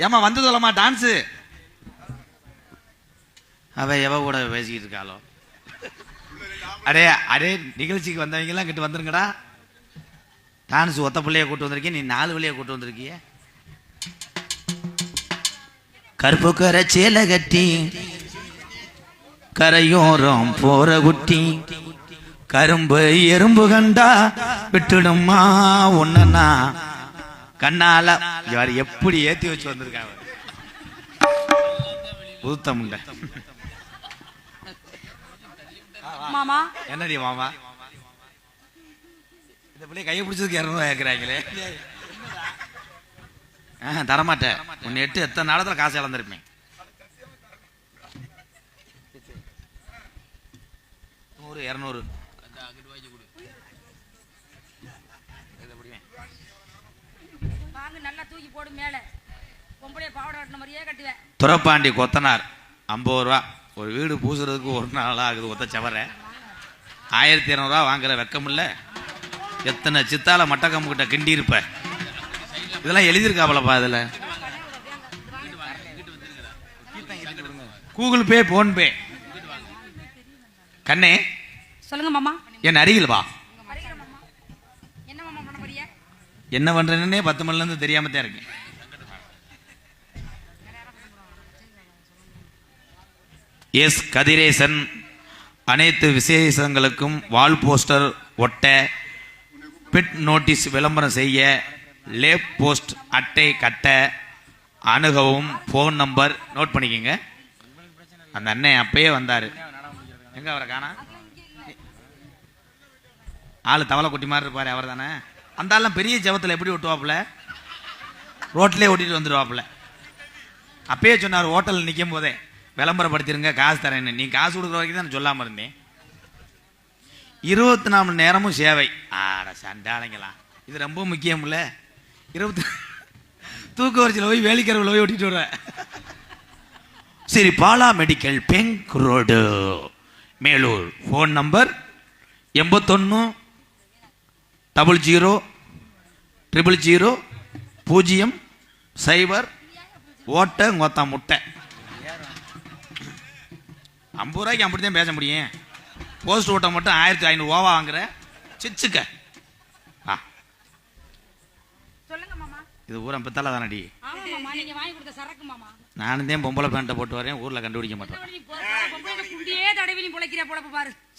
ஏமா வந்து சொல்லமா டான்ஸு அவ எவ கூட பேசிக்கிட்டு இருக்காளோ. அடே அடே நிகழ்ச்சிக்கு வந்தவங்க எல்லாம் கிட்ட வந்துருங்கடா. டான்ஸ் ஒத்த பிள்ளைய கூட்டு வந்திருக்கீங்க, நீ 4 பிள்ளைய கூட்டு வந்திருக்கிய. கருப்பு கரை சேலை கட்டி கரையோரம் போற குட்டி கரும்பு எறும்பு கண்டா விட்டுடுமா ஒன்னா கண்ணால எப்படி ஏத்தி வச்சு வந்திருக்காங்க. உத்தமுண்ட மாமா என்னடி மாமா இந்த பிள்ளைய கையை பிடிச்சதுக்கு 200 ரூபாய் கேட்கிறாங்களே. தரமாட்டேன். உன்னை எத்தனை நாளத்துல காசு இழந்திருப்பேன். 100 200 துரப்பாண்டி கொத்தனார் 50 ரூபா. ஒரு வீடு பூசுறதுக்கு ஒரு நாள் ஆகுது. ஒத்த சவர 1200 ரூபா வாங்குற வெக்கம் இல்ல. எத்தனை சித்தால மட்டக்கம் கிட்ட கிண்டி இருப்ப. இதெல்லாம் எழுதியிருக்காப்பலப்பா. இதுல கூகுள் பே போன் பே. கண்ணே சொல்லுங்க மாமா. என் அருகில் வா. என்ன பண்றேன்னே 10 மணில இருந்து தெரியாம தான் இருக்கேன். எஸ் கதிரேசன் அனைத்து விசேஷங்களுக்கும் வால் போஸ்டர் ஒட்ட, பிட் நோட்டீஸ் விளம்பரம் செய்ய, லேப் போஸ்ட் அட்டை கட்ட அணுகவும். ஃபோன் நம்பர் நோட் பண்ணிக்கங்க. அந்த அண்ணன் அப்பயே வந்தாரு. எங்க அவரை காணா? ஆளு தவளை குட்டி மாதிரி இருப்பாரு. அவர் தானே. அந்த ஆள்லாம் பெரிய ஜபத்தில் எப்படி ஒட்டுவாப்புல, ரோட்லேயே ஓட்டிட்டு வந்துடுவாப்புல. அப்பயே சொன்னார் ஹோட்டலில் நிற்கும் போதே, விளம்பரப்படுத்திருங்க காசு தரேன்னு. நீ காசு கொடுக்குற வரைக்கும் தான் சொல்லாமல் இருந்தேன். 24 மணி நேரமும் சேவை. ஆட சண்டாளைங்களா, இது ரொம்ப முக்கியம் இல்ல. 20 தூக்க வரிசையில் போய் வேலிக்கரவில் போய் ஓட்டிட்டு வருவேன். சரி, Bala medical, bank road, Melur. Phone number 81 00 000 0 ஓட்ட ngொத்தா முட்டை. 50 ரூபாய்க்கு அப்படித்தான் பேச முடியும். போஸ்ட் ஓட்ட மட்டும் 1500 ரூபா வாங்குற சிச்சுக்க. இது ஊரா பித்தளை தானடி. நானும் தான் பொம்பளை பேண்ட்டை போட்டு வரேன். ஊர்ல கண்டுபிடிக்க மாட்டேன்.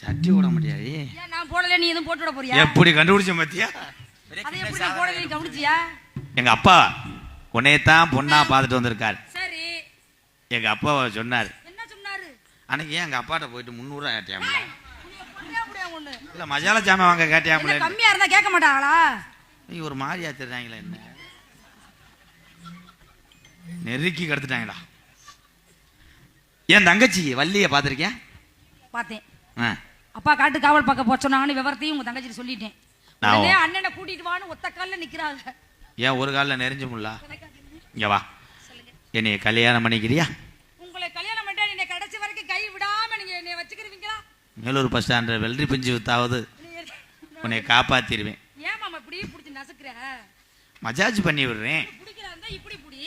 சட்டி விட முடியாது. எப்படி கண்டுபிடிச்ச பத்தியா? எங்க அப்பா உன்னையத்தான் பொண்ணா பார்த்துட்டு வந்திருக்காரு. எங்க அப்பா சொன்னாரு. அன்னைக்கு எங்க அப்பாட்ட போயிட்டு 300 ரூபாய் கேட்டியாமல. இல்ல மசாலா ஜாமான் வாங்க கேட்டியாமல. கம்மியா இருந்தா கேட்க மாட்டாங்களா? நீ ஒரு மாதிரியா தெரிஞ்சாங்களா? என்ன நெருக்கி கடத்துட்டாங்களா? என் தங்கச்சி வள்ளிய பாத்திருக்கேன். பார்த்தேன். அப்பா காட்டு காவல் பார்க்க போக சொன்னாங்கன்னு விவரத்தையும் உங்க தங்கச்சி சொல்லிட்டேன். அண்ணனை கூட்டிட்டு வான்னு ஒத்த கால்ல நிக்கிறாங்க. ஏன் ஒரு கால்ல நெறிஞ்சு முல்லா? இங்க வா. என்னைய கல்யாணம் பண்ணிக்கிறியா? உங்களை கல்யாணம் பண்ணிட்டா நீங்க கடைசி வரைக்கும் கை விடாம நீங்க என்னைய வச்சுக்கிறீங்களா? மேலூர் பஸ் ஸ்டாண்ட் வெள்ளரி பிஞ்சு வித்தாவது உன்னை காப்பாத்திடுவேன். ஏன் மாமா இப்படி புடிச்சு நசுக்குற? மஜாஜ் பண்ணி விடுறேன். புடிக்கறானே இப்படி புடி.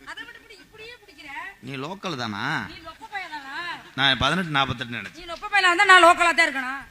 அத விட்டு இப்படி இப்படியே புடிக்கற. நீ லோக்கல் தானா? நீ லொப்ப பையனா? நான் 18 48 நினைச்சேன். நீ லொப்ப பையனா இருந்தா நான் லோக்கலா தான் இருக்கணும்.